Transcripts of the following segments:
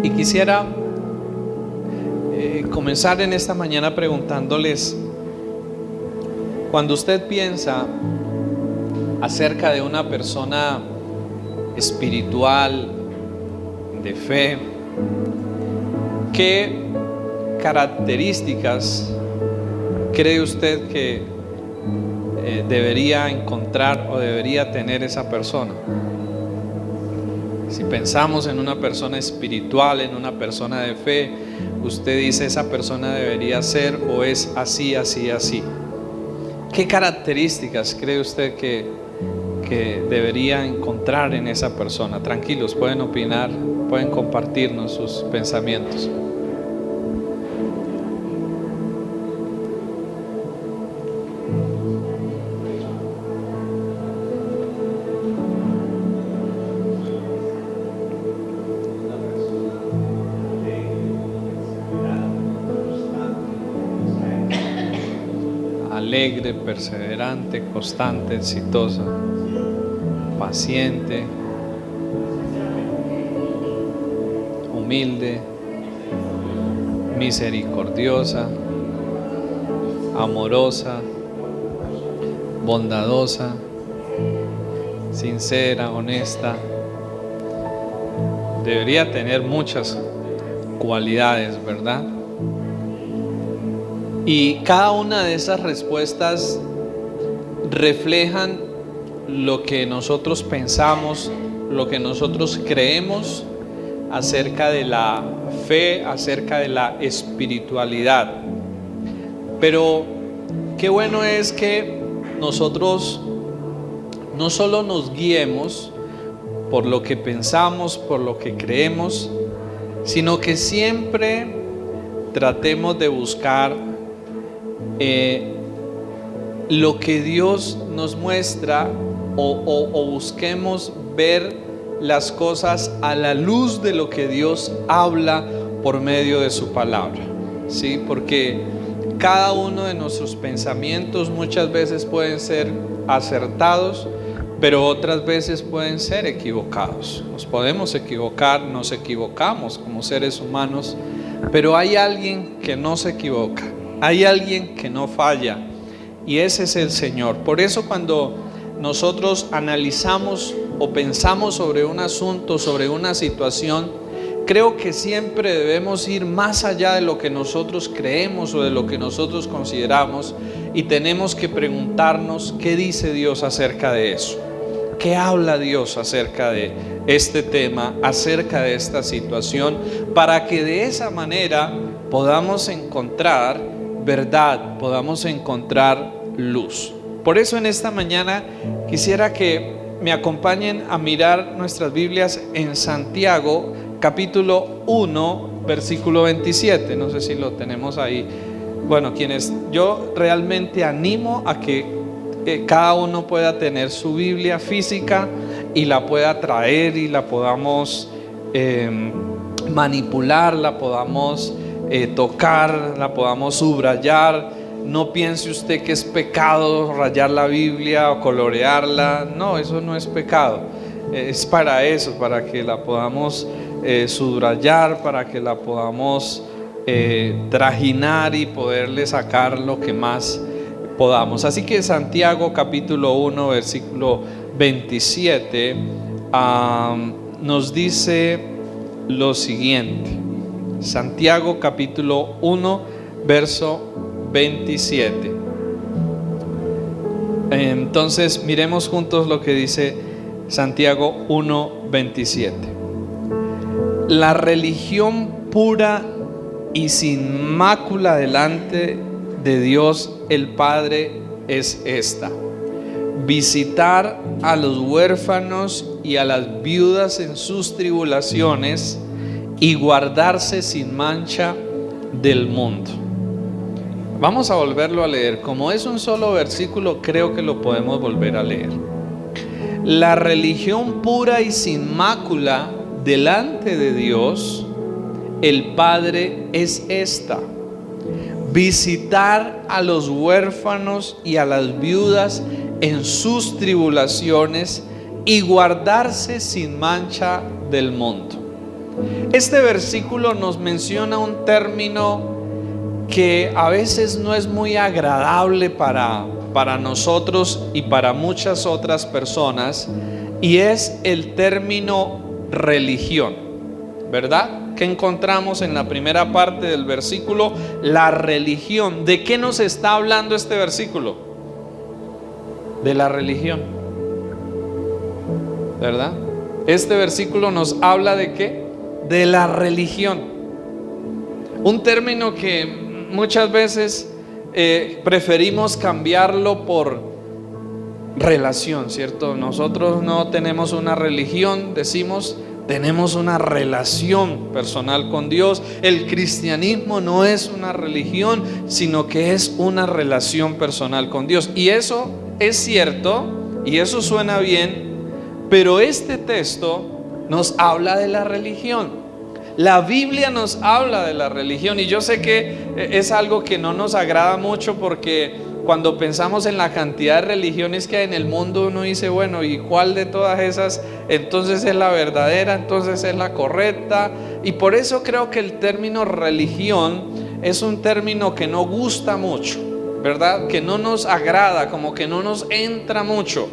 Y quisiera comenzar en esta mañana preguntándoles, cuando usted piensa acerca de una persona espiritual, de fe, ¿qué características cree usted que debería encontrar o debería tener esa persona? Si pensamos en una persona espiritual, en una persona de fe, usted dice esa persona debería ser o es así, así, así. ¿Qué características cree usted que debería encontrar en esa persona? Tranquilos, pueden opinar, pueden compartirnos sus pensamientos. Alegre, perseverante, constante, exitosa, paciente, humilde, misericordiosa, amorosa, bondadosa, sincera, honesta. Debería tener muchas cualidades, ¿verdad? Y cada una de esas respuestas reflejan lo que nosotros pensamos, lo que nosotros creemos acerca de la fe, acerca de la espiritualidad. Pero qué bueno es que nosotros no solo nos guiemos por lo que pensamos, por lo que creemos, sino que siempre tratemos de buscar lo que Dios nos muestra o busquemos ver las cosas a la luz de lo que Dios habla por medio de su palabra, ¿sí? Porque cada uno de nuestros pensamientos muchas veces pueden ser acertados, pero otras veces pueden ser equivocados. Nos podemos equivocar, nos equivocamos como seres humanos, pero hay alguien que no se equivoca, hay alguien que no falla, y ese es el Señor. Por eso cuando nosotros analizamos o pensamos sobre un asunto, sobre una situación, creo que siempre debemos ir más allá de lo que nosotros creemos o de lo que nosotros consideramos, y tenemos que preguntarnos qué dice Dios acerca de eso, qué habla Dios acerca de este tema, acerca de esta situación, para que de esa manera podamos encontrar verdad, podamos encontrar luz. Por eso en esta mañana quisiera que me acompañen a mirar nuestras Biblias en Santiago capítulo 1 versículo 27. No sé si lo tenemos ahí. Bueno, yo realmente animo a que cada uno pueda tener su Biblia física y la pueda traer y la podamos manipular, la podamos tocar, la podamos subrayar. No piense usted que es pecado rayar la Biblia o colorearla. No, eso no es pecado. Es para eso, para que la podamos subrayar, para que la podamos trajinar y poderle sacar lo que más podamos. Así que Santiago capítulo 1 versículo 27 nos dice lo siguiente. Santiago capítulo 1 verso 27. Entonces miremos juntos lo que dice Santiago 1, 27. La religión pura y sin mácula delante de Dios el Padre es esta: visitar a los huérfanos y a las viudas en sus tribulaciones y guardarse sin mancha del mundo. Vamos a volverlo a leer. Como es un solo versículo, creo que lo podemos volver a leer. La religión pura y sin mácula delante de Dios el Padre es esta: visitar a los huérfanos y a las viudas en sus tribulaciones y guardarse sin mancha del mundo. Este versículo nos menciona un término que a veces no es muy agradable para nosotros y para muchas otras personas, y es el término religión, ¿verdad? ¿Qué encontramos en la primera parte del versículo? La religión. ¿De qué nos está hablando este versículo? De la religión, ¿verdad? Este versículo nos habla ¿de qué? De la religión. Un término que muchas veces preferimos cambiarlo por relación, ¿cierto? Nosotros no tenemos una religión, decimos, tenemos una relación personal con Dios. El cristianismo no es una religión, sino que es una relación personal con Dios. Y eso es cierto, y eso suena bien, pero este texto nos habla de la religión. La Biblia nos habla de la religión, y yo sé que es algo que no nos agrada mucho, porque cuando pensamos en la cantidad de religiones que hay en el mundo, uno dice, bueno, ¿y cuál de todas esas entonces es la verdadera? Entonces es la correcta. Y por eso creo que el término religión es un término que no gusta mucho, ¿verdad? Que no nos agrada, como que no nos entra mucho.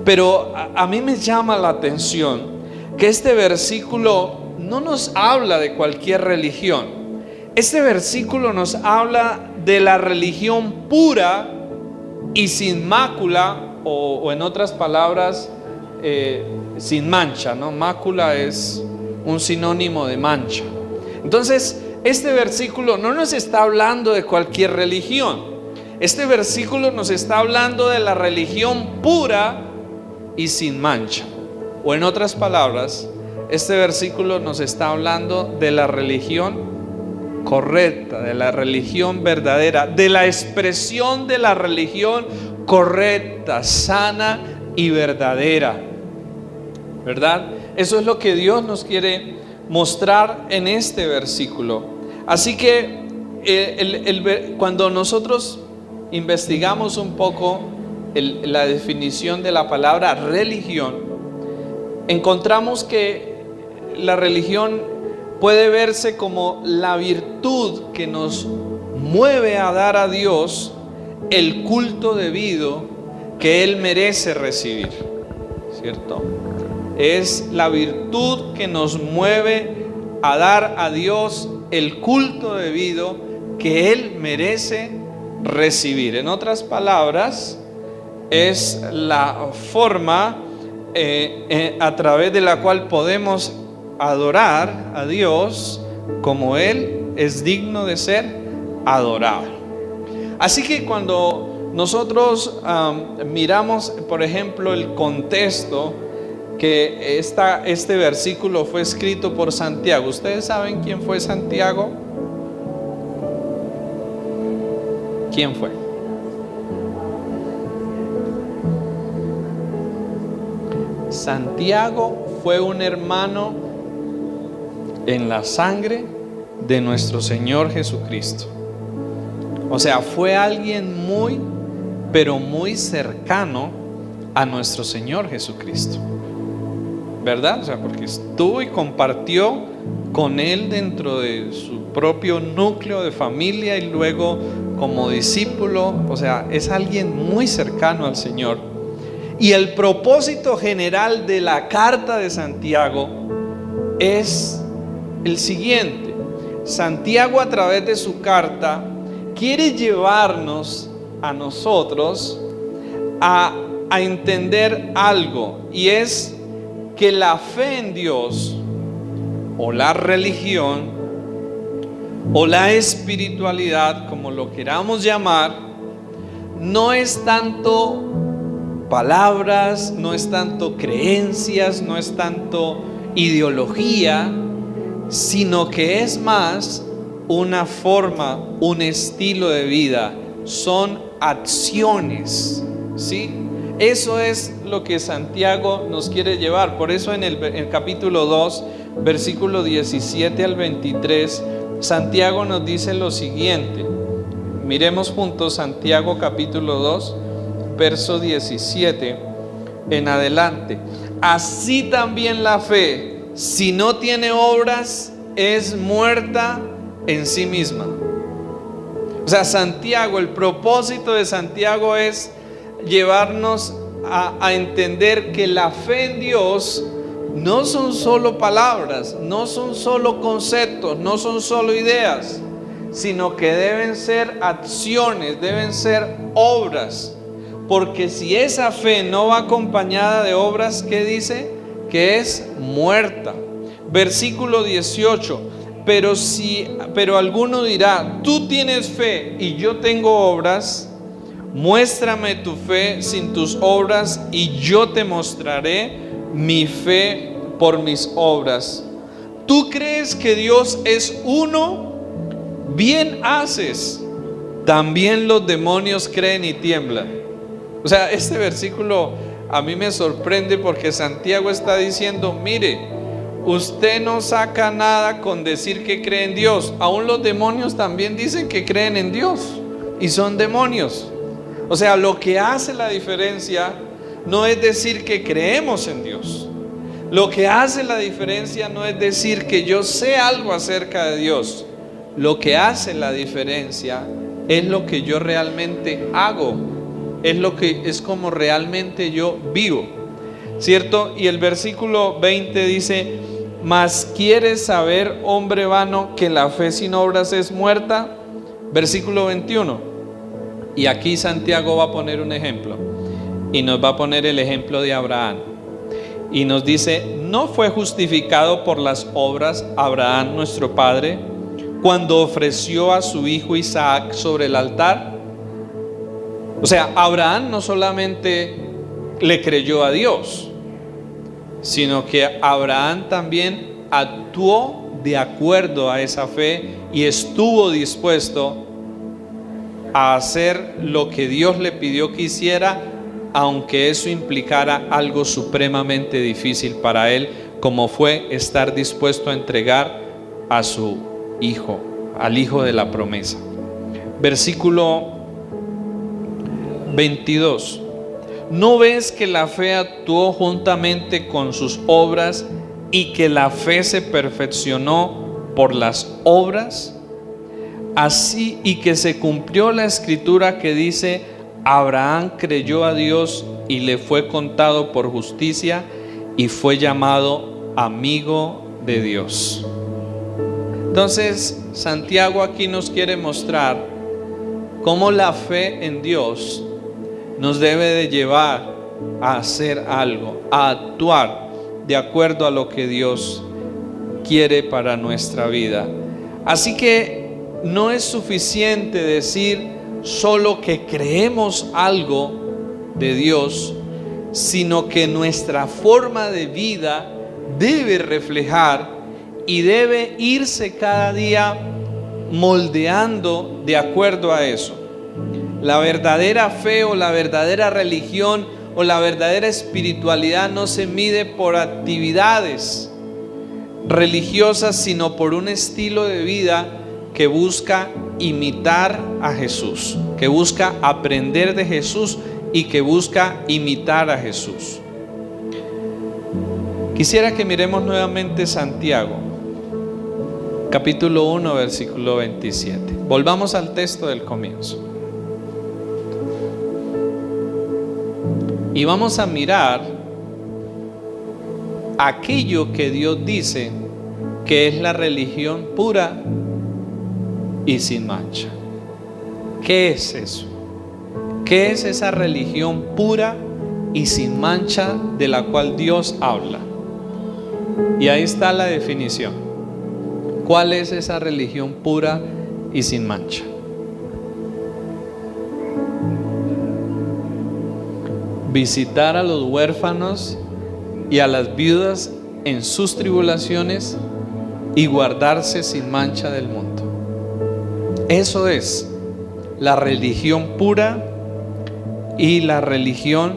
Pero a mí me llama la atención que este versículo no nos habla de cualquier religión. Este versículo nos habla de la religión pura y sin mácula, o en otras palabras, sin mancha, ¿no? Mácula es un sinónimo de mancha. Entonces, este versículo no nos está hablando de cualquier religión. Este versículo nos está hablando de la religión pura y sin mancha. O en otras palabras, este versículo nos está hablando de la religión correcta, de la religión verdadera, de la expresión de la religión correcta, sana y verdadera, ¿verdad? Eso es lo que Dios nos quiere mostrar en este versículo. Así que cuando nosotros investigamos un poco la definición de la palabra religión, encontramos que la religión puede verse como la virtud que nos mueve a dar a Dios el culto debido que Él merece recibir, ¿cierto? Es la virtud que nos mueve a dar a Dios el culto debido que Él merece recibir. En otras palabras, es la forma a través de la cual podemos adorar a Dios como Él es digno de ser adorado. Así que cuando nosotros miramos, por ejemplo, el contexto que este versículo fue escrito por Santiago. ¿Ustedes saben quién fue Santiago? ¿Quién fue? Santiago fue un hermano en la sangre de nuestro Señor Jesucristo. O sea, fue alguien muy, pero muy cercano a nuestro Señor Jesucristo, ¿verdad? O sea, porque estuvo y compartió con Él dentro de su propio núcleo de familia y luego como discípulo. O sea, es alguien muy cercano al Señor. Y el propósito general de la carta de Santiago es el siguiente. Santiago, a través de su carta, quiere llevarnos a nosotros a entender algo, y es que la fe en Dios, o la religión, o la espiritualidad, como lo queramos llamar, no es tanto palabras, no es tanto creencias, no es tanto ideología, sino que es más una forma, un estilo de vida, son acciones, ¿sí? Eso es lo que Santiago nos quiere llevar. Por eso en el capítulo 2, versículo 17 al 23, Santiago nos dice lo siguiente. Miremos juntos Santiago capítulo 2, verso 17 en adelante. Así también la fe, si no tiene obras, es muerta en sí misma. O sea, Santiago, el propósito de Santiago es llevarnos a entender que la fe en Dios no son solo palabras, no son solo conceptos, no son solo ideas, sino que deben ser acciones, deben ser obras. Porque si esa fe no va acompañada de obras, ¿qué dice? Que es muerta. Versículo 18. Pero alguno dirá: tú tienes fe y yo tengo obras. Muéstrame tu fe sin tus obras y yo te mostraré mi fe por mis obras. ¿Tú crees que Dios es uno? Bien haces. También los demonios creen y tiemblan. O sea, este versículo a mí me sorprende porque Santiago está diciendo: mire, usted no saca nada con decir que cree en Dios. Aún los demonios también dicen que creen en Dios y son demonios. O sea, lo que hace la diferencia no es decir que creemos en Dios. Lo que hace la diferencia no es decir que yo sé algo acerca de Dios. Lo que hace la diferencia es lo que yo realmente hago. Es como realmente yo vivo, ¿cierto? Y el versículo 20 dice: mas ¿quieres saber, hombre vano, que la fe sin obras es muerta? Versículo 21. Y aquí Santiago va a poner un ejemplo, y nos va a poner el ejemplo de Abraham. Y nos dice: ¿no fue justificado por las obras Abraham nuestro padre cuando ofreció a su hijo Isaac sobre el altar? O sea, Abraham no solamente le creyó a Dios, sino que Abraham también actuó de acuerdo a esa fe y estuvo dispuesto a hacer lo que Dios le pidió que hiciera, aunque eso implicara algo supremamente difícil para él, como fue estar dispuesto a entregar a su hijo, al hijo de la promesa. Versículo 22. ¿No ves que la fe actuó juntamente con sus obras y que la fe se perfeccionó por las obras? Así, y que se cumplió la escritura que dice: Abraham creyó a Dios y le fue contado por justicia y fue llamado amigo de Dios. Entonces, Santiago aquí nos quiere mostrar cómo la fe en Dios nos debe de llevar a hacer algo, a actuar de acuerdo a lo que Dios quiere para nuestra vida. Así que no es suficiente decir solo que creemos algo de Dios, sino que nuestra forma de vida debe reflejar y debe irse cada día moldeando de acuerdo a eso. La verdadera fe o la verdadera religión o la verdadera espiritualidad no se mide por actividades religiosas, sino por un estilo de vida que busca imitar a Jesús, que busca aprender de Jesús y que busca imitar a Jesús. Quisiera que miremos nuevamente Santiago, capítulo 1, versículo 27. Volvamos al texto del comienzo. Y vamos a mirar aquello que Dios dice que es la religión pura y sin mancha. ¿Qué es eso? ¿Qué es esa religión pura y sin mancha de la cual Dios habla? Y ahí está la definición. ¿Cuál es esa religión pura y sin mancha? Visitar a los huérfanos y a las viudas en sus tribulaciones y guardarse sin mancha del mundo. Eso es la religión pura y la religión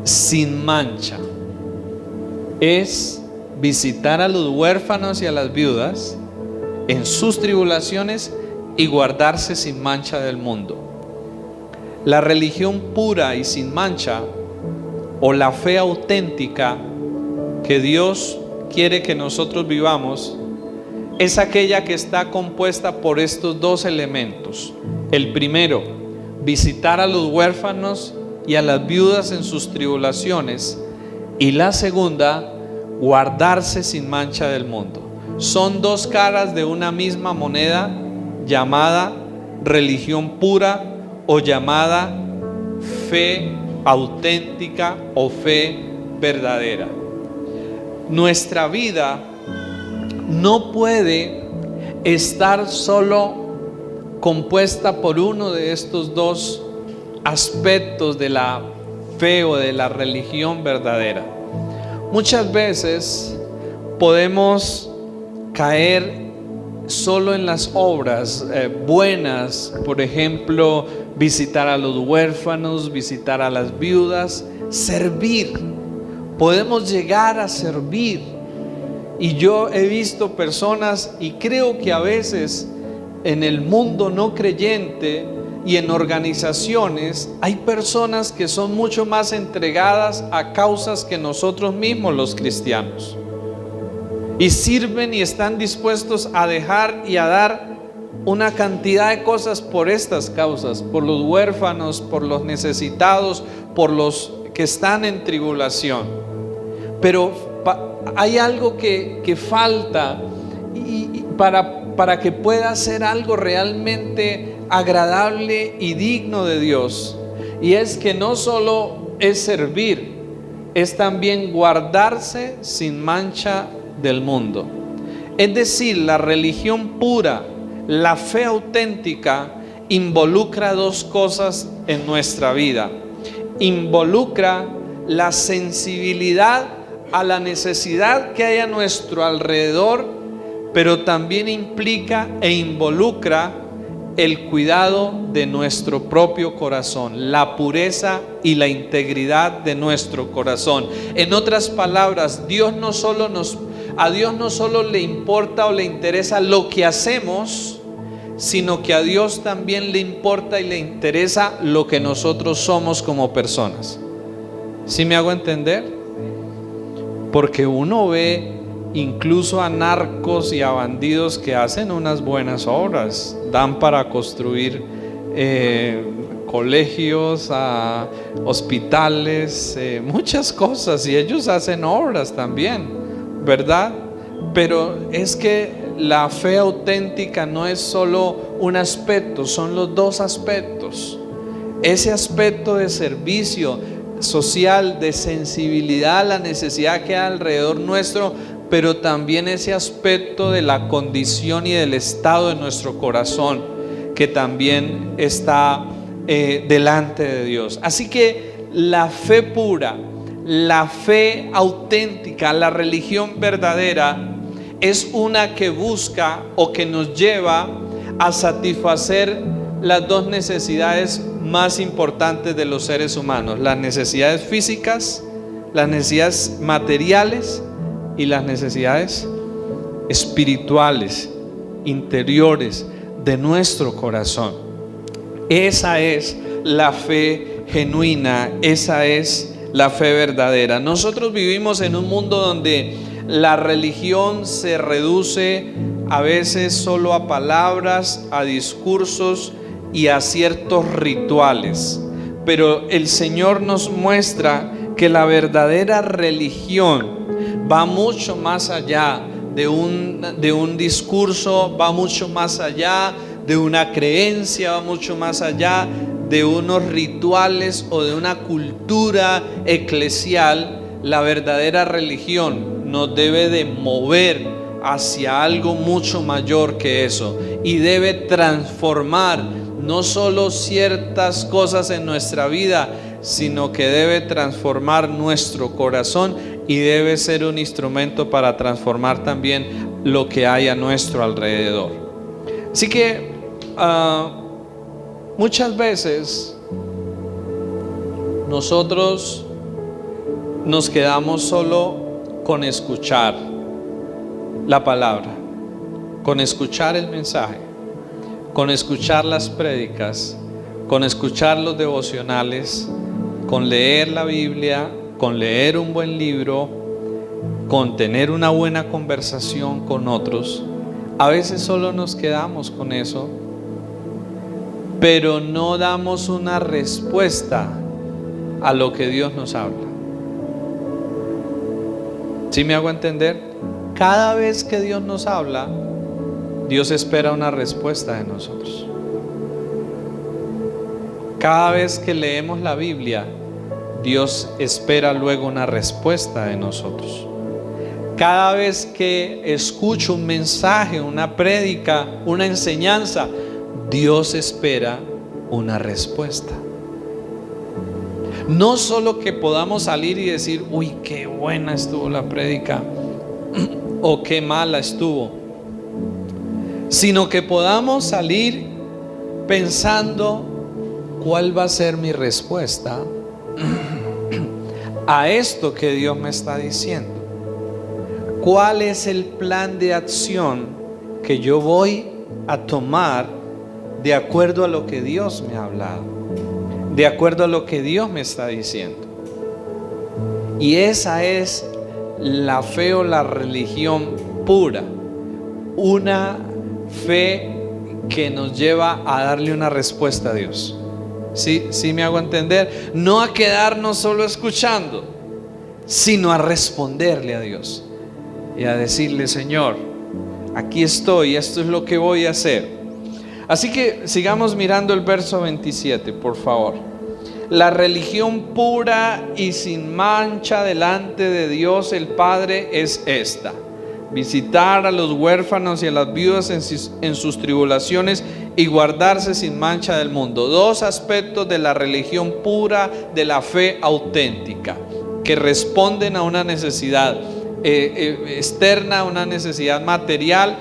sin mancha. Es visitar a los huérfanos y a las viudas en sus tribulaciones y guardarse sin mancha del mundo. La religión pura y sin mancha, o la fe auténtica que Dios quiere que nosotros vivamos es aquella que está compuesta por estos dos elementos. El primero, visitar a los huérfanos y a las viudas en sus tribulaciones. Y la segunda, guardarse sin mancha del mundo. Son dos caras de una misma moneda llamada religión pura o llamada fe auténtica o fe verdadera. Nuestra vida no puede estar solo compuesta por uno de estos dos aspectos de la fe o de la religión verdadera. Muchas veces podemos caer solo en las obras buenas, por ejemplo, visitar a los huérfanos, visitar a las viudas, servir. Podemos llegar a servir. Y yo he visto personas, y creo que a veces en el mundo no creyente y en organizaciones hay personas que son mucho más entregadas a causas que nosotros mismos los cristianos, y sirven y están dispuestos a dejar y a dar una cantidad de cosas por estas causas, por los huérfanos, por los necesitados, por los que están en tribulación. Pero hay algo que falta para que pueda ser algo realmente agradable y digno de Dios, y es que no solo es servir, es también guardarse sin mancha del mundo. Es decir, la religión pura, la fe auténtica, involucra dos cosas en nuestra vida. Involucra la sensibilidad a la necesidad que hay a nuestro alrededor, pero también implica e involucra el cuidado de nuestro propio corazón, la pureza y la integridad de nuestro corazón. En otras palabras, a Dios no solo le importa o le interesa lo que hacemos, sino que a Dios también le importa y le interesa lo que nosotros somos como personas. ¿Sí me hago entender? Porque uno ve incluso a narcos y a bandidos que hacen unas buenas obras, dan para construir colegios, hospitales, muchas cosas, y ellos hacen obras también, ¿verdad? Pero es que la fe auténtica no es solo un aspecto, son los dos aspectos. Ese aspecto de servicio social, de sensibilidad a la necesidad que hay alrededor nuestro, pero también ese aspecto de la condición y del estado de nuestro corazón, que también está delante de Dios. Así que la fe pura, la fe auténtica, la religión verdadera, es una que busca o que nos lleva a satisfacer las dos necesidades más importantes de los seres humanos: las necesidades físicas, las necesidades materiales y las necesidades espirituales, interiores de nuestro corazón. Esa es la fe genuina, esa es la fe verdadera. Nosotros vivimos en un mundo donde la religión se reduce a veces solo a palabras, a discursos y a ciertos rituales, pero el Señor nos muestra que la verdadera religión va mucho más allá de un discurso, va mucho más allá de una creencia, va mucho más allá de unos rituales o de una cultura eclesial. La verdadera religión nos debe de mover hacia algo mucho mayor que eso, y debe transformar no solo ciertas cosas en nuestra vida, sino que debe transformar nuestro corazón y debe ser un instrumento para transformar también lo que hay a nuestro alrededor. Así que muchas veces nosotros nos quedamos solo con escuchar la palabra, con escuchar el mensaje, con escuchar las prédicas, con escuchar los devocionales, con leer la Biblia, con leer un buen libro, con tener una buena conversación con otros, a veces solo nos quedamos con eso, pero no damos una respuesta a lo que Dios nos habla. ¿Sí me hago entender? Cada vez que Dios nos habla, Dios espera una respuesta de nosotros. Cada vez que leemos la Biblia, Dios espera luego una respuesta de nosotros. Cada vez que escucho un mensaje, una prédica, una enseñanza, Dios espera una respuesta. No solo que podamos salir y decir, uy, qué buena estuvo la prédica o qué mala estuvo, sino que podamos salir pensando cuál va a ser mi respuesta a esto que Dios me está diciendo. ¿Cuál es el plan de acción que yo voy a tomar de acuerdo a lo que Dios me ha hablado, de acuerdo a lo que Dios me está diciendo? Y esa es la fe o la religión pura, una fe que nos lleva a darle una respuesta a Dios. ¿Sí me hago entender? No a quedarnos solo escuchando, sino a responderle a Dios y a decirle: Señor, aquí estoy, esto es lo que voy a hacer. Así que sigamos mirando el verso 27, por favor. La religión pura y sin mancha delante de Dios el Padre es esta: visitar a los huérfanos y a las viudas en sus tribulaciones y guardarse sin mancha del mundo. Dos aspectos de la religión pura, de la fe auténtica, que responden a una necesidad externa, a una necesidad material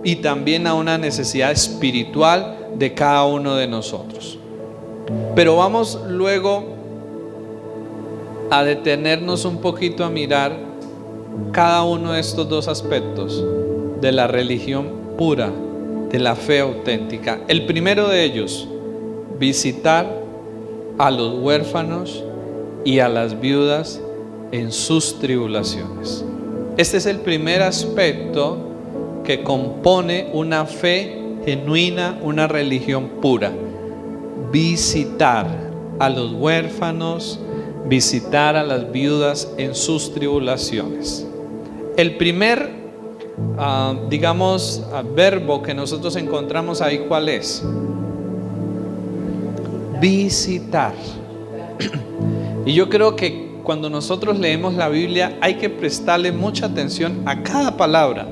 y también a una necesidad espiritual de cada uno de nosotros. Pero vamos luego a detenernos un poquito a mirar cada uno de estos dos aspectos de la religión pura, de la fe auténtica. El primero de ellos, visitar a los huérfanos y a las viudas en sus tribulaciones. Este es el primer aspecto que compone una fe genuina, una religión pura. Visitar a los huérfanos, visitar a las viudas en sus tribulaciones. El primer, verbo que nosotros encontramos ahí, ¿cuál es? Visitar. Y yo creo que cuando nosotros leemos la Biblia hay que prestarle mucha atención a cada palabra,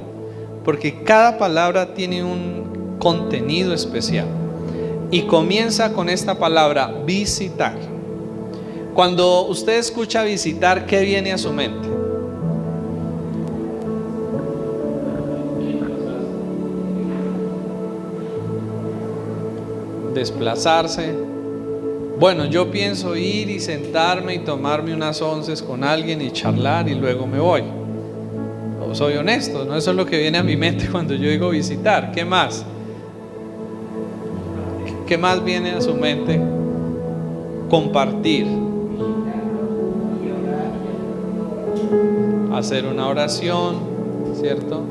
porque cada palabra tiene un contenido especial. Y comienza con esta palabra, visitar. Cuando usted escucha visitar, ¿qué viene a su mente? Desplazarse. Bueno, yo pienso ir y sentarme y tomarme unas onces con alguien y charlar y luego me voy. Soy honesto, ¿no? Eso es lo que viene a mi mente cuando yo digo visitar. ¿Qué más? ¿Qué más viene a su mente? Compartir. Hacer una oración, ¿cierto?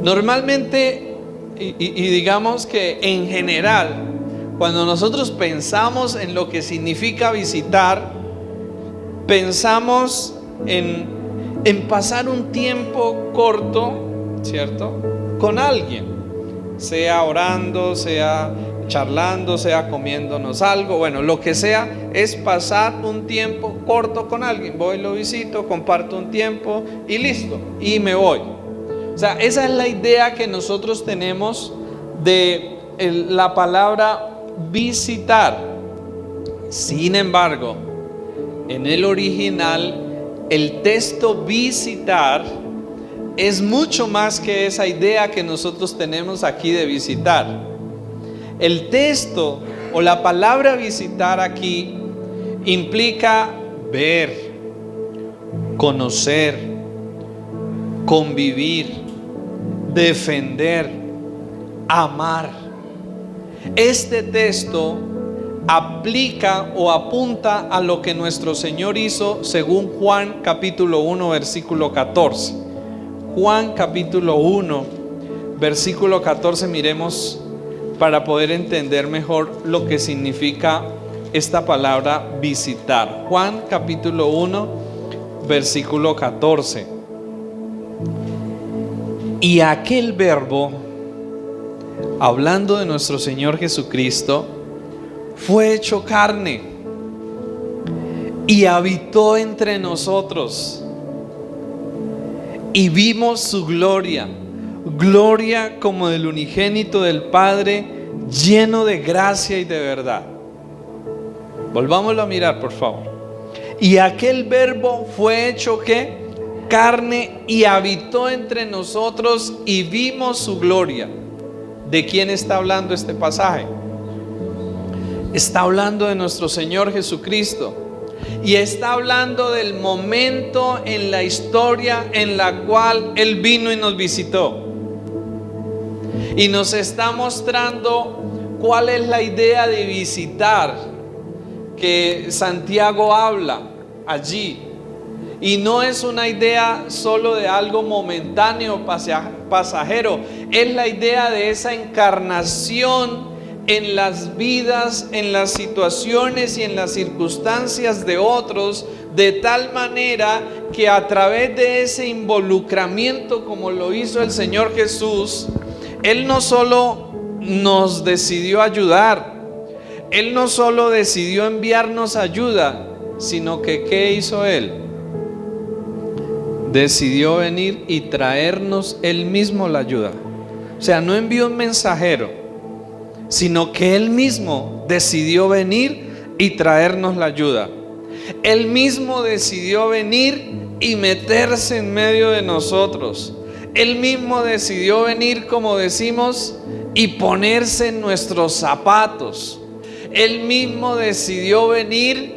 Normalmente, y digamos que en general, cuando nosotros pensamos en lo que significa visitar, pensamos en pasar un tiempo corto, ¿cierto?, con alguien, sea orando, sea charlando, sea comiéndonos algo, bueno, lo que sea, es pasar un tiempo corto con alguien. Voy, lo visito, comparto un tiempo y listo, y me voy. O sea, esa es la idea que nosotros tenemos de la palabra visitar. Sin embargo, en el original, el texto visitar es mucho más que esa idea que nosotros tenemos aquí de visitar. El texto o la palabra visitar aquí implica ver, conocer, convivir, defender, amar. Este texto aplica o apunta a lo que nuestro Señor hizo según Juan capítulo 1 versículo 14. Juan capítulo 1 versículo 14, miremos para poder entender mejor lo que significa esta palabra visitar. Juan capítulo 1 versículo 14. Y aquel verbo, hablando de nuestro Señor Jesucristo, fue hecho carne y habitó entre nosotros, y vimos su gloria, gloria como del unigénito del Padre, lleno de gracia y de verdad. Volvámoslo a mirar, por favor. Y aquel verbo fue hecho ¿qué? Carne y habitó entre nosotros, y vimos su gloria. ¿De quién está hablando este pasaje? Está hablando de nuestro Señor Jesucristo, y está hablando del momento en la historia en la cual Él vino y nos visitó, y nos está mostrando cuál es la idea de visitar que Santiago habla allí. Y no es una idea solo de algo momentáneo, pasajero. Es la idea de esa encarnación en las vidas, en las situaciones y en las circunstancias de otros, de tal manera que a través de ese involucramiento, como lo hizo el Señor Jesús, Él no solo nos decidió ayudar, Él no solo decidió enviarnos ayuda, sino que ¿qué hizo Él? Decidió venir y traernos Él mismo la ayuda. O sea, no envió un mensajero, sino que Él mismo decidió venir y traernos la ayuda. Él mismo decidió venir y meterse en medio de nosotros. Él mismo decidió venir, como decimos, y ponerse en nuestros zapatos. Él mismo decidió venir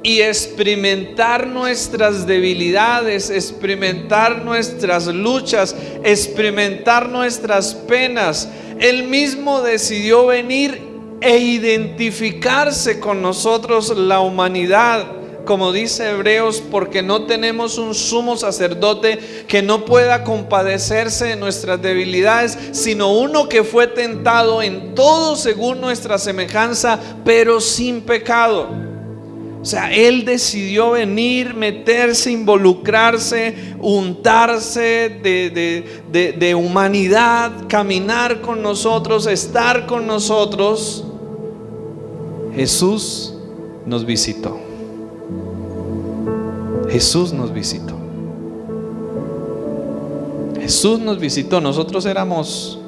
y experimentar nuestras debilidades, experimentar nuestras luchas, experimentar nuestras penas. Él mismo decidió venir e identificarse con nosotros, la humanidad, como dice Hebreos, porque no tenemos un sumo sacerdote que no pueda compadecerse de nuestras debilidades, sino uno que fue tentado en todo según nuestra semejanza, pero sin pecado. O sea, Él decidió venir, meterse, involucrarse, untarse de humanidad, caminar con nosotros, estar con nosotros. Jesús nos visitó. Jesús nos visitó. Jesús nos visitó. Nosotros éramos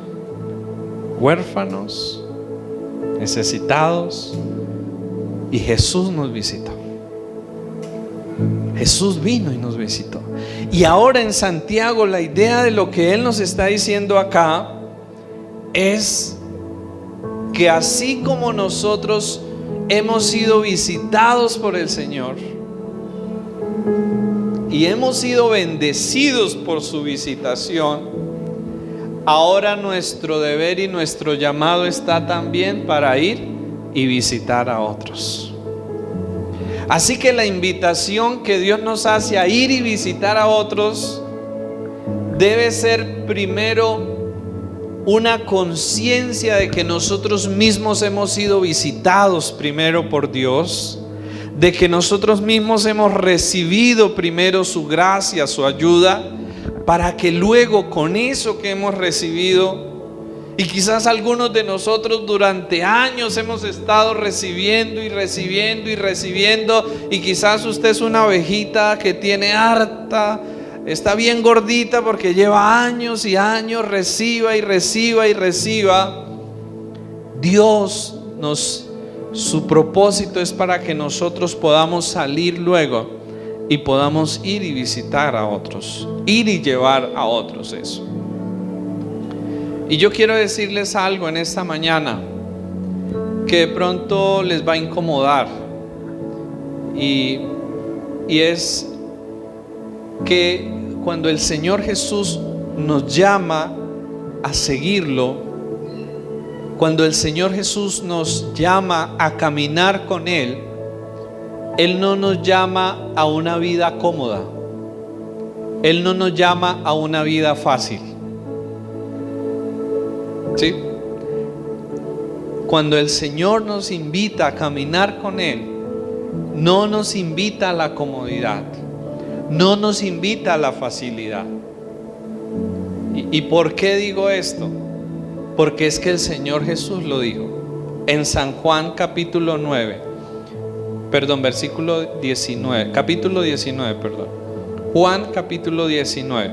huérfanos, necesitados, y Jesús nos visitó. Jesús vino y nos visitó. Y ahora en Santiago, la idea de lo que Él nos está diciendo acá es que así como nosotros hemos sido visitados por el Señor y hemos sido bendecidos por su visitación, ahora nuestro deber y nuestro llamado está también para ir y visitar a otros. Así que la invitación que Dios nos hace a ir y visitar a otros debe ser primero una conciencia de que nosotros mismos hemos sido visitados primero por Dios, de que nosotros mismos hemos recibido primero su gracia, su ayuda, para que luego con eso que hemos recibido, y quizás algunos de nosotros durante años hemos estado recibiendo y recibiendo y recibiendo, y quizás usted es una ovejita que tiene harta, está bien gordita porque lleva años y años, reciba y reciba y reciba. Dios su propósito es para que nosotros podamos salir luego y podamos ir y visitar a otros, ir y llevar a otros eso. Y yo quiero decirles algo en esta mañana que de pronto les va a incomodar, y es que cuando el Señor Jesús nos llama a seguirlo, Cuando el Señor Jesús nos llama a caminar con Él, Él no nos llama a una vida cómoda. Él no nos llama a una vida fácil. ¿Sí? Cuando el Señor nos invita a caminar con Él, no nos invita a la comodidad, no nos invita a la facilidad. ¿Y por qué digo esto? Porque es que el Señor Jesús lo dijo en San Juan capítulo 9, perdón, versículo 19, capítulo 19, perdón. Juan capítulo 19.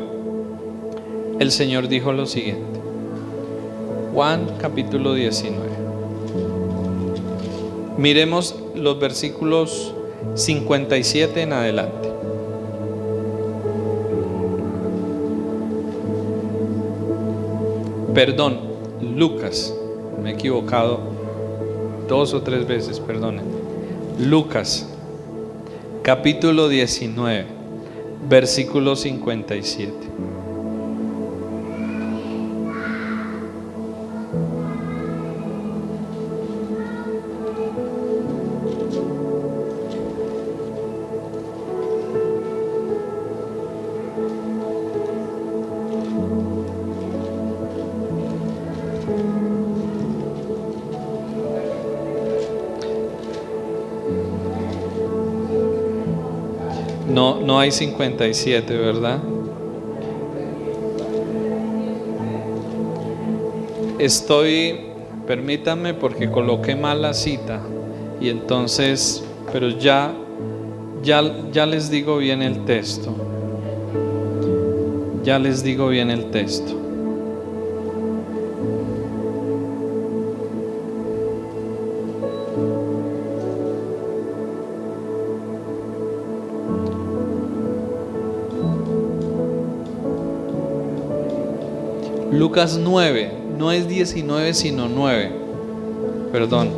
El Señor dijo lo siguiente. Juan capítulo 19. Miremos los versículos 57 en adelante. Perdón, Lucas, me he equivocado 2 o 3 veces, perdonen. Lucas, capítulo 19, versículo 57. No hay 57, ¿verdad? Permítanme porque coloqué mal la cita y entonces, pero ya les digo bien el texto. Ya les digo bien el texto. Lucas 9, no es 19 sino 9, perdón.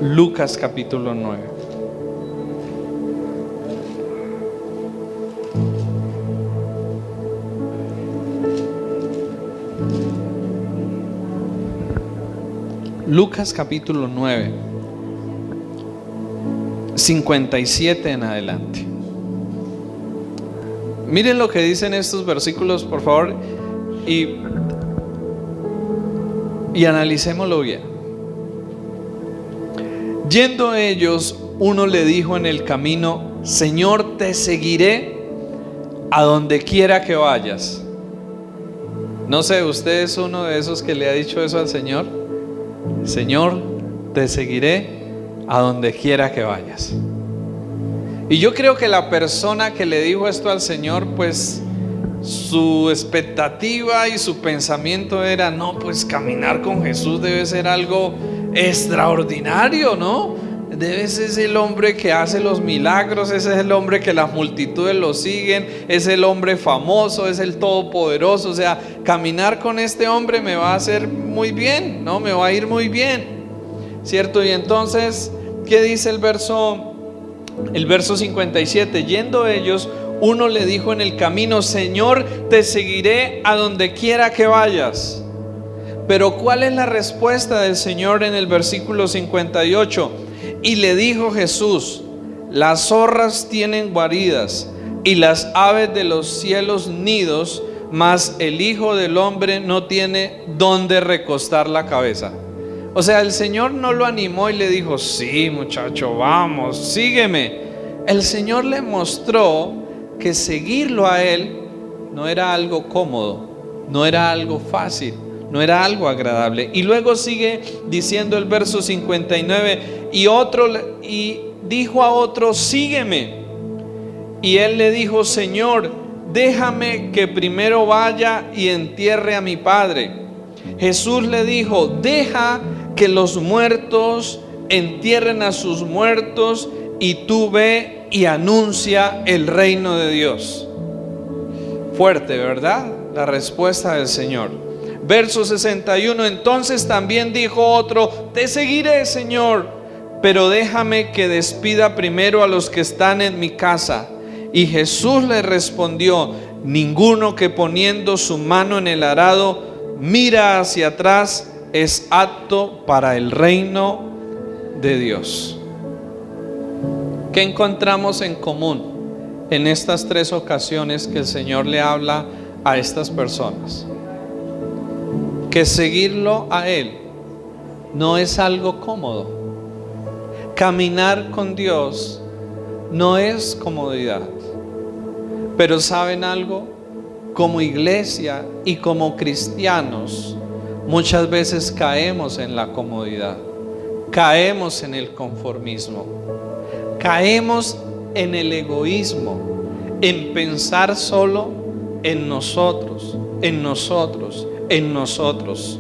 Lucas capítulo 9. Lucas capítulo 9, 57 en adelante. Miren lo que dicen estos versículos, por favor, y analicémoslo bien. Yendo ellos, uno le dijo en el camino: Señor, te seguiré a donde quiera que vayas. No sé, ¿usted es uno de esos que le ha dicho eso al Señor? Señor, te seguiré a donde quiera que vayas. Y yo creo que la persona que le dijo esto al Señor, pues su expectativa y su pensamiento era: no, pues caminar con Jesús debe ser algo extraordinario, ¿no? Debe ser el hombre que hace los milagros, ese es el hombre que las multitudes lo siguen, es el hombre famoso, es el todopoderoso. O sea, caminar con este hombre me va a hacer muy bien, ¿no? Me va a ir muy bien, ¿cierto? Y entonces, ¿qué dice el verso 57? Yendo ellos, uno le dijo en el camino: Señor, te seguiré a donde quiera que vayas. Pero ¿cuál es la respuesta del Señor en el versículo 58? Y le dijo Jesús: las zorras tienen guaridas y las aves de los cielos nidos, mas el Hijo del Hombre no tiene dónde recostar la cabeza. O sea, el Señor no lo animó y le dijo: sí, muchacho, vamos, sígueme. El Señor le mostró que seguirlo a Él no era algo cómodo, no era algo fácil, no era algo agradable. Y luego sigue diciendo el verso 59: y dijo a otro: sígueme. Y él le dijo: Señor, déjame que primero vaya y entierre a mi padre. Jesús le dijo: deja que los muertos entierren a sus muertos, y tú ve y anuncia el reino de Dios. Fuerte, ¿verdad? La respuesta del Señor. Verso 61: entonces también dijo otro: te seguiré, Señor, pero déjame que despida primero a los que están en mi casa. Y Jesús le respondió: ninguno que poniendo su mano en el arado mira hacia atrás, es apto para el reino de Dios. ¿Qué encontramos en común en estas tres ocasiones que el Señor le habla a estas personas? Que seguirlo a Él no es algo cómodo. Caminar con Dios no es comodidad. Pero ¿saben algo? Como iglesia y como cristianos, muchas veces caemos en la comodidad, caemos en el conformismo, caemos en el egoísmo, en pensar solo en nosotros, en nosotros, en nosotros.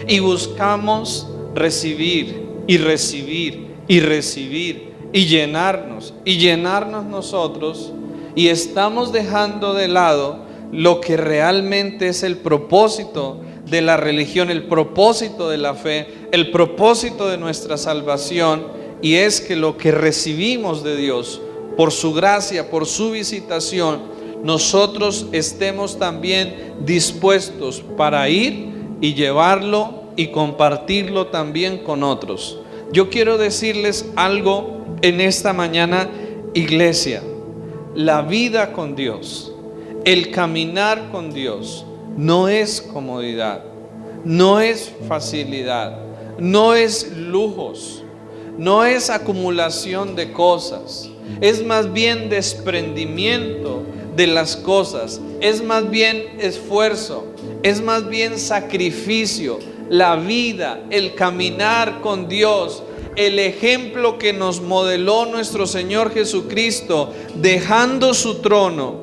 Y buscamos recibir y recibir y recibir y llenarnos nosotros, y estamos dejando de lado lo que realmente es el propósito de la religión, el propósito de la fe, el propósito de nuestra salvación, y es que lo que recibimos de Dios por su gracia, por su visitación, nosotros estemos también dispuestos para ir y llevarlo y compartirlo también con otros. Yo quiero decirles algo en esta mañana, iglesia. La vida con Dios, el caminar con Dios, no es comodidad, no es facilidad, no es lujos, no es acumulación de cosas, es más bien desprendimiento de las cosas, es más bien esfuerzo, es más bien sacrificio. La vida, el caminar con Dios, el ejemplo que nos modeló nuestro Señor Jesucristo, dejando su trono,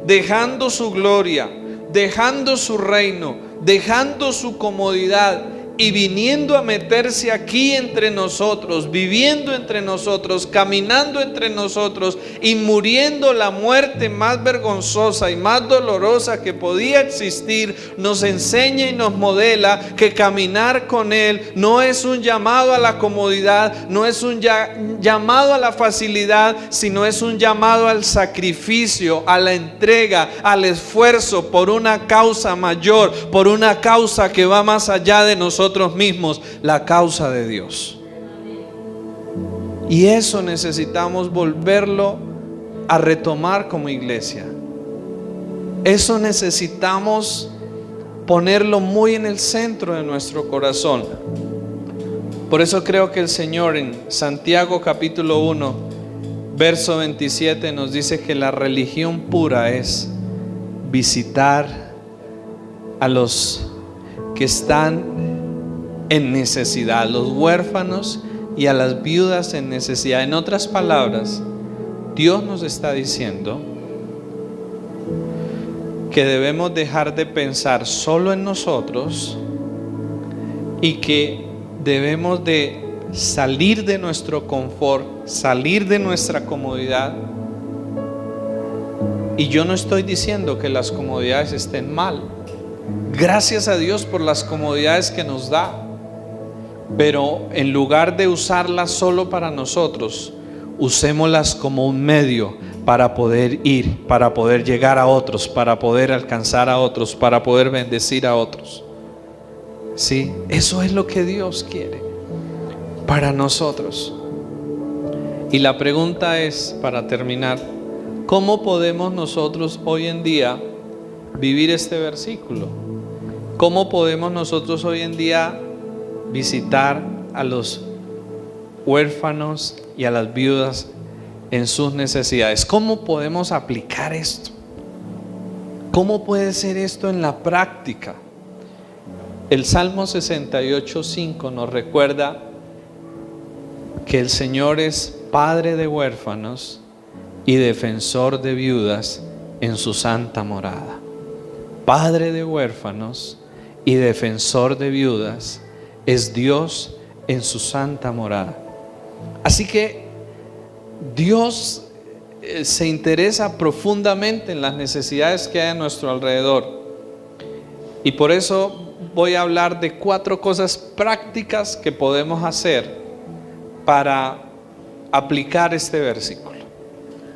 dejando su gloria, dejando su reino, dejando su comodidad y viniendo a meterse aquí entre nosotros, viviendo entre nosotros, caminando entre nosotros y muriendo la muerte más vergonzosa y más dolorosa que podía existir, nos enseña y nos modela que caminar con Él no es un llamado a la comodidad, no es un llamado a la facilidad, sino es un llamado al sacrificio, a la entrega, al esfuerzo por una causa mayor, por una causa que va más allá de nosotros mismos, la causa de Dios. Y eso necesitamos volverlo a retomar como iglesia. Eso necesitamos ponerlo muy en el centro de nuestro corazón. Por eso creo que el Señor en Santiago capítulo 1 verso 27 nos dice que la religión pura es visitar a los que están en necesidad, los huérfanos y a las viudas en necesidad. En otras palabras, Dios nos está diciendo que debemos dejar de pensar solo en nosotros y que debemos de salir de nuestro confort, salir de nuestra comodidad. Y yo no estoy diciendo que las comodidades estén mal. Gracias a Dios por las comodidades que nos da. Pero en lugar de usarlas solo para nosotros, usémoslas como un medio para poder ir, para poder llegar a otros, para poder alcanzar a otros, para poder bendecir a otros. Sí, eso es lo que Dios quiere para nosotros. Y la pregunta es, para terminar, ¿cómo podemos nosotros hoy en día vivir este versículo? ¿Cómo podemos nosotros hoy en día visitar a los huérfanos y a las viudas en sus necesidades? ¿Cómo podemos aplicar esto? ¿Cómo puede ser esto en la práctica? El Salmo 68:5 nos recuerda que el Señor es Padre de huérfanos y defensor de viudas en su santa morada. Padre de huérfanos y defensor de viudas es Dios en su santa morada. Así que Dios se interesa profundamente en las necesidades que hay a nuestro alrededor. Y por eso voy a hablar de 4 cosas prácticas que podemos hacer para aplicar este versículo.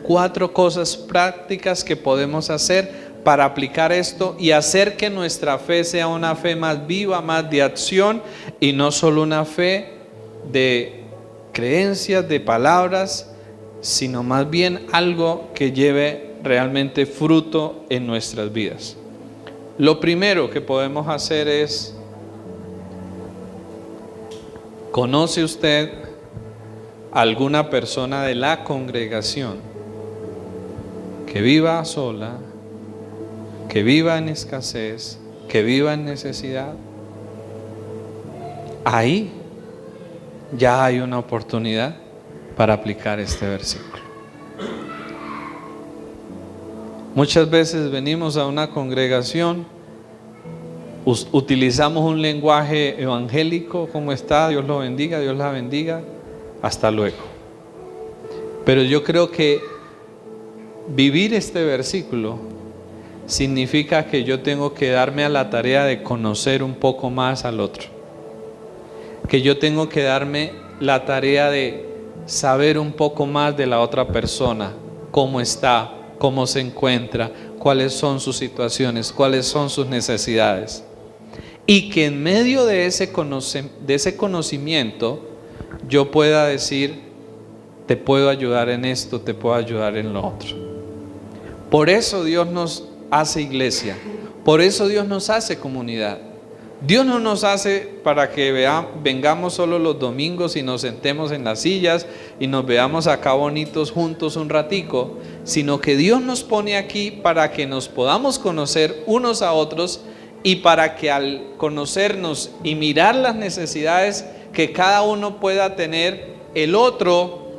4 cosas prácticas que podemos hacer para aplicar esto y hacer que nuestra fe sea una fe más viva, más de acción y no solo una fe de creencias, de palabras, sino más bien algo que lleve realmente fruto en nuestras vidas. Lo primero que podemos hacer es: ¿conoce usted alguna persona de la congregación que viva sola, que viva en escasez, que viva en necesidad? Ahí ya hay una oportunidad para aplicar este versículo. Muchas veces venimos a una congregación, utilizamos un lenguaje evangélico: ¿cómo está? Dios lo bendiga, Dios la bendiga, hasta luego. Pero yo creo que vivir este versículo significa que yo tengo que darme a la tarea de conocer un poco más al otro, que yo tengo que darme la tarea de saber un poco más de la otra persona, cómo está, cómo se encuentra, cuáles son sus situaciones, cuáles son sus necesidades, y que en medio de ese conocimiento yo pueda decir: te puedo ayudar en esto, te puedo ayudar en lo otro. Por eso Dios nos hace iglesia, por eso Dios nos hace comunidad. Dios no nos hace para que vengamos solo los domingos y nos sentemos en las sillas y nos veamos acá bonitos juntos un ratico, sino que Dios nos pone aquí para que nos podamos conocer unos a otros y para que al conocernos y mirar las necesidades que cada uno pueda tener, el otro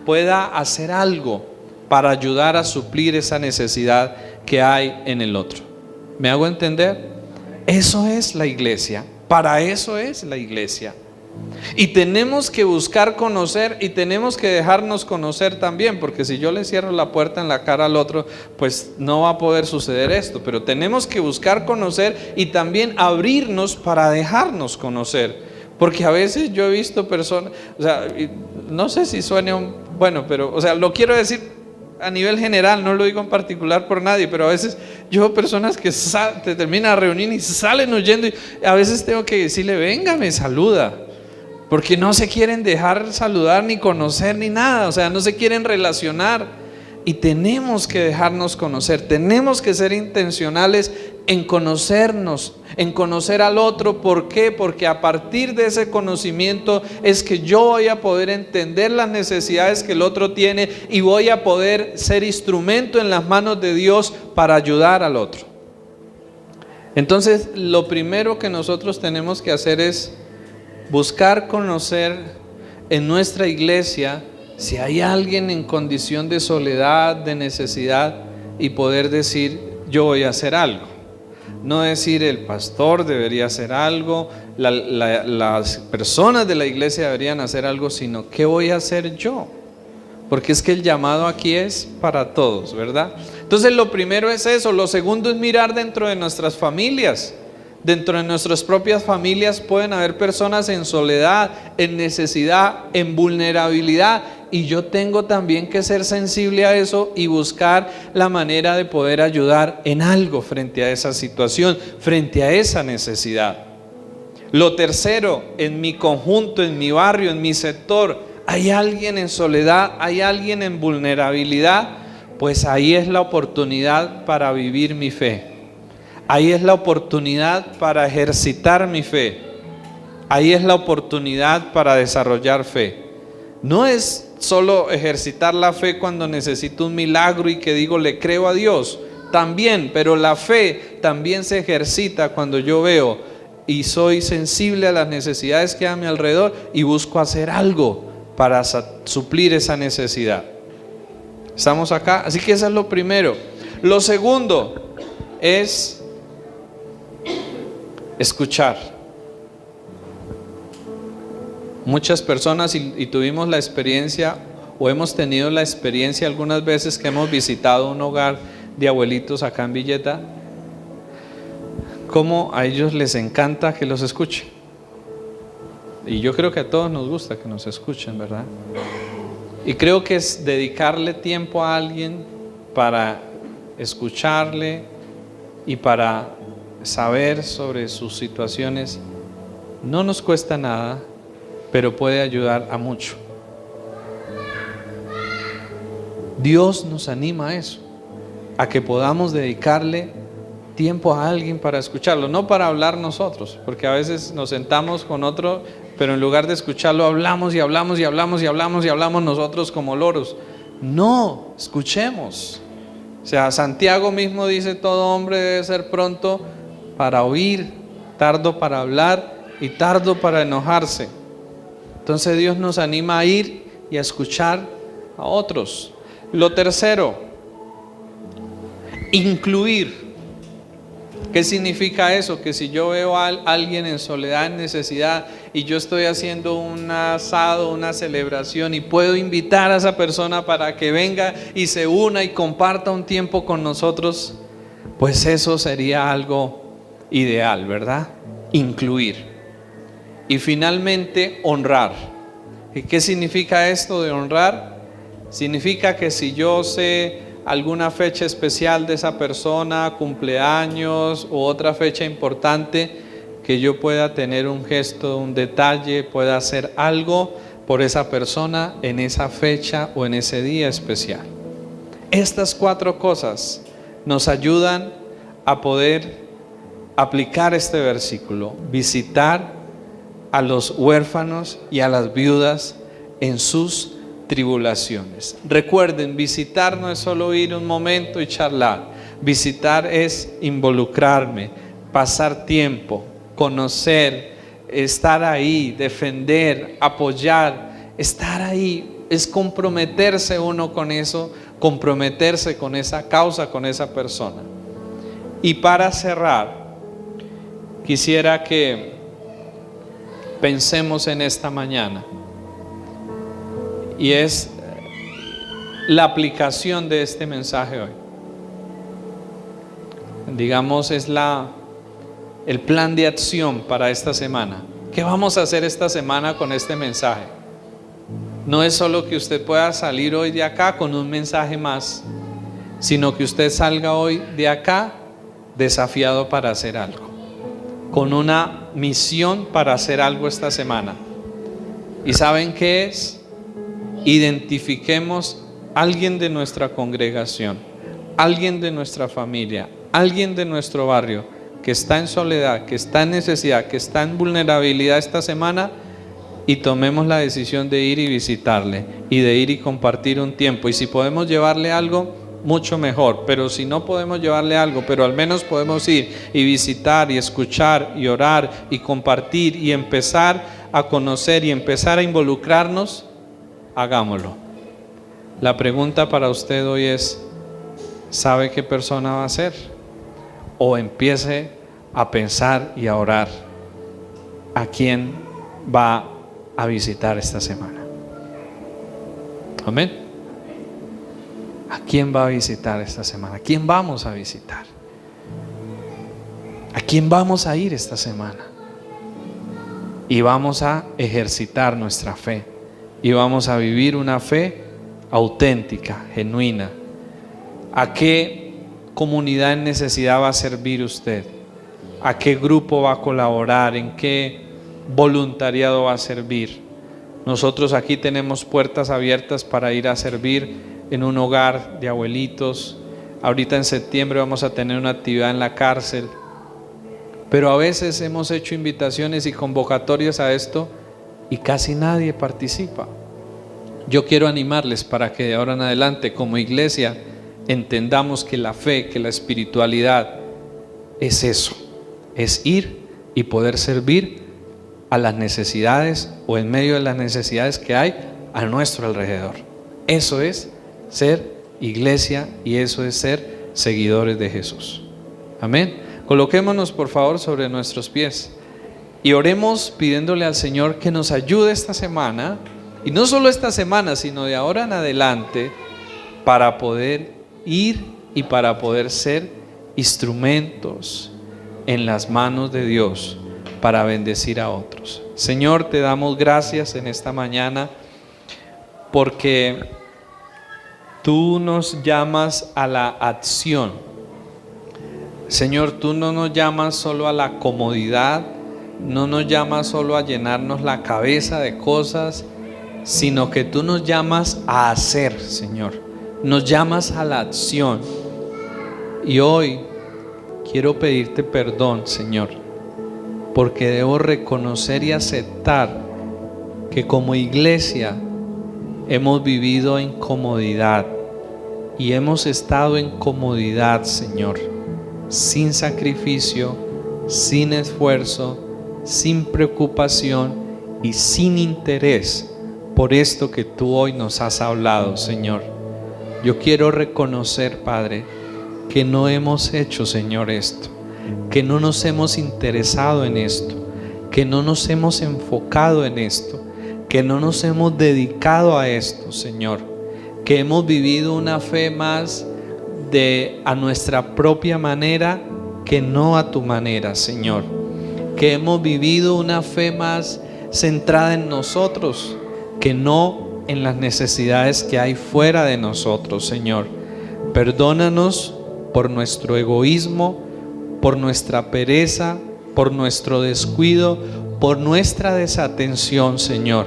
pueda hacer algo para ayudar a suplir esa necesidad que hay en el otro. ¿Me hago entender? Eso es la iglesia, para eso es la iglesia. Y tenemos que buscar conocer y tenemos que dejarnos conocer también, porque si yo le cierro la puerta en la cara al otro, pues no va a poder suceder esto. Pero tenemos que buscar conocer y también abrirnos para dejarnos conocer, porque a veces yo he visto personas, o sea, no sé si suene bueno, pero, o sea, lo quiero decir a nivel general, no lo digo en particular por nadie, pero a veces yo veo personas que te terminan la reunión y salen huyendo, y a veces tengo que decirle: venga, me saluda, porque no se quieren dejar saludar, ni conocer, ni nada, o sea, no se quieren relacionar. Y tenemos que dejarnos conocer, tenemos que ser intencionales en conocernos, en conocer al otro. ¿Por qué? Porque a partir de ese conocimiento es que yo voy a poder entender las necesidades que el otro tiene y voy a poder ser instrumento en las manos de Dios para ayudar al otro. Entonces, lo primero que nosotros tenemos que hacer es buscar conocer en nuestra iglesia si hay alguien en condición de soledad, de necesidad, y poder decir: yo voy a hacer algo. No decir el pastor debería hacer algo, las personas de la iglesia deberían hacer algo, sino ¿qué voy a hacer yo? Porque es que el llamado aquí es para todos, ¿verdad? Entonces lo primero es eso. Lo segundo es mirar dentro de nuestras familias. Dentro de nuestras propias familias pueden haber personas en soledad, en necesidad, en vulnerabilidad, y yo tengo también que ser sensible a eso y buscar la manera de poder ayudar en algo frente a esa situación, frente a esa necesidad. Lo tercero, en mi conjunto, en mi barrio, en mi sector, hay alguien en soledad, hay alguien en vulnerabilidad, pues ahí es la oportunidad para vivir mi fe. Ahí es la oportunidad para ejercitar mi fe. Ahí es la oportunidad para desarrollar fe. No es solo ejercitar la fe cuando necesito un milagro y que digo le creo a Dios. También, pero la fe también se ejercita cuando yo veo y soy sensible a las necesidades que hay a mi alrededor y busco hacer algo para suplir esa necesidad. ¿Estamos acá? Así que eso es lo primero. Lo segundo es escuchar. Muchas personas, y tuvimos la experiencia, o hemos tenido la experiencia algunas veces que hemos visitado un hogar de abuelitos acá en Villeta, como a ellos les encanta que los escuchen. Y yo creo que a todos nos gusta que nos escuchen, ¿verdad? Y creo que es dedicarle tiempo a alguien para escucharle, y para saber sobre sus situaciones no nos cuesta nada, pero puede ayudar a mucho. Dios nos anima a eso, a que podamos dedicarle tiempo a alguien para escucharlo, no para hablar nosotros, porque a veces nos sentamos con otro, pero en lugar de escucharlo hablamos y hablamos y hablamos y hablamos y hablamos nosotros como loros. No, escuchemos. O sea, Santiago mismo dice: todo hombre debe ser pronto para oír, tardo para hablar y tardo para enojarse. Entonces Dios nos anima a ir y a escuchar a otros. Lo tercero, incluir. ¿Qué significa eso? Que si yo veo a alguien en soledad, en necesidad, y yo estoy haciendo un asado, una celebración, y puedo invitar a esa persona para que venga y se una y comparta un tiempo con nosotros, pues eso sería algo ideal, ¿verdad? Incluir. Y finalmente, honrar. ¿Y qué significa esto de honrar? Significa que si yo sé alguna fecha especial de esa persona, cumpleaños u otra fecha importante, que yo pueda tener un gesto, un detalle, pueda hacer algo por esa persona en esa fecha o en ese día especial. Estas 4 cosas nos ayudan a poder aplicar este versículo: visitar a los huérfanos y a las viudas en sus tribulaciones. Recuerden, visitar no es solo ir un momento y charlar. Visitar es involucrarme, pasar tiempo, conocer, estar ahí, defender, apoyar. Estar ahí es comprometerse uno con eso, comprometerse con esa causa, con esa persona. Y para cerrar, quisiera que pensemos en esta mañana, y es la aplicación de este mensaje hoy. Digamos, es el plan de acción para esta semana. ¿Qué vamos a hacer esta semana con este mensaje? No es solo que usted pueda salir hoy de acá con un mensaje más, sino que usted salga hoy de acá desafiado para hacer algo, con una misión para hacer algo esta semana. ¿Y saben qué es? Identifiquemos a alguien de nuestra congregación, alguien de nuestra familia, alguien de nuestro barrio que está en soledad, que está en necesidad, que está en vulnerabilidad esta semana, y tomemos la decisión de ir y visitarle, y de ir y compartir un tiempo. Y si podemos llevarle algo, mucho mejor. Pero si no podemos llevarle algo, pero al menos podemos ir y visitar y escuchar y orar y compartir y empezar a conocer y empezar a involucrarnos, hagámoslo. La pregunta para usted hoy es: ¿sabe qué persona va a ser? O empiece a pensar y a orar a quién va a visitar esta semana. Amén. ¿A quién va a visitar esta semana? ¿A quién vamos a visitar? ¿A quién vamos a ir esta semana? Y vamos a ejercitar nuestra fe, y vamos a vivir una fe auténtica, genuina. ¿A qué comunidad en necesidad va a servir usted? ¿A qué grupo va a colaborar? ¿En qué voluntariado va a servir? Nosotros aquí tenemos puertas abiertas para ir a servir en un hogar de abuelitos. Ahorita en septiembre vamos a tener una actividad en la cárcel. Pero a veces hemos hecho invitaciones y convocatorias a esto y casi nadie participa. Yo quiero animarles para que de ahora en adelante, como iglesia, entendamos que la fe, que la espiritualidad es eso, es ir y poder servir a las necesidades, o en medio de las necesidades que hay a nuestro alrededor. Eso es ser iglesia, y eso es ser seguidores de Jesús. Amén. Coloquémonos por favor sobre nuestros pies y oremos pidiéndole al Señor que nos ayude esta semana, y no solo esta semana, sino de ahora en adelante, para poder ir y para poder ser instrumentos en las manos de Dios para bendecir a otros. Señor, te damos gracias en esta mañana porque tú nos llamas a la acción. Señor, tú no nos llamas solo a la comodidad, no nos llamas solo a llenarnos la cabeza de cosas, sino que tú nos llamas a hacer, Señor. Nos llamas a la acción. Y hoy quiero pedirte perdón, Señor, porque debo reconocer y aceptar que como iglesia hemos vivido en comodidad y hemos estado en comodidad, Señor, sin sacrificio, sin esfuerzo, sin preocupación y sin interés por esto que tú hoy nos has hablado, Señor. Yo quiero reconocer, Padre, que no hemos hecho, Señor, esto, que no nos hemos interesado en esto, que no nos hemos enfocado en esto, que no nos hemos dedicado a esto, Señor, que hemos vivido una fe más a nuestra propia manera que no a tu manera, Señor, que hemos vivido una fe más centrada en nosotros que no en las necesidades que hay fuera de nosotros, Señor. Perdónanos por nuestro egoísmo, por nuestra pereza, por nuestro descuido, por nuestra desatención, Señor.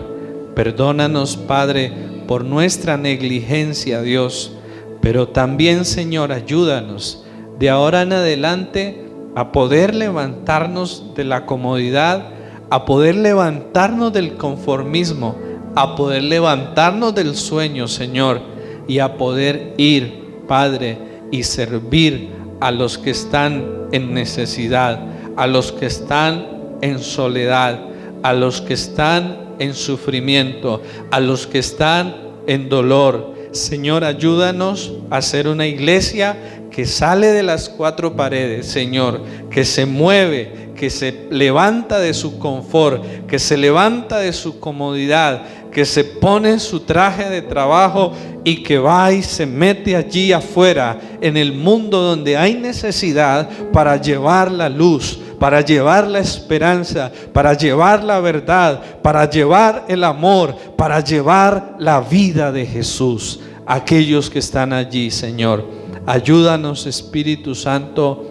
Perdónanos, Padre, por nuestra negligencia, Dios. Pero también, Señor, ayúdanos de ahora en adelante a poder levantarnos de la comodidad, a poder levantarnos del conformismo, a poder levantarnos del sueño, Señor, y a poder ir, Padre, y servir a los que están en necesidad, a los que están en soledad, a los que están en sufrimiento, a los que están en dolor. Señor, ayúdanos a ser una iglesia que sale de las cuatro paredes, Señor, que se mueve, que se levanta de su confort, que se levanta de su comodidad, que se pone su traje de trabajo y que va y se mete allí afuera en el mundo donde hay necesidad para llevar la luz, para llevar la esperanza, para llevar la verdad, para llevar el amor, para llevar la vida de Jesús a aquellos que están allí, Señor. Ayúdanos, Espíritu Santo,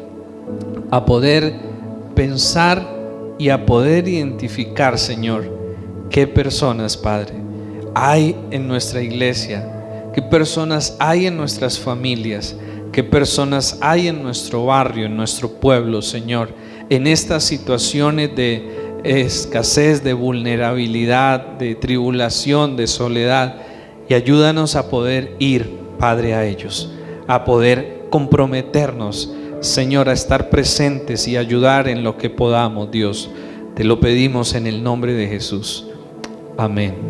a poder pensar y a poder identificar, Señor, qué personas, Padre, hay en nuestra iglesia, qué personas hay en nuestras familias, qué personas hay en nuestro barrio, en nuestro pueblo, Señor, en estas situaciones de escasez, de vulnerabilidad, de tribulación, de soledad. Y ayúdanos a poder ir, Padre, a ellos, a poder comprometernos, Señor, a estar presentes y ayudar en lo que podamos, Dios. Te lo pedimos en el nombre de Jesús. Amén.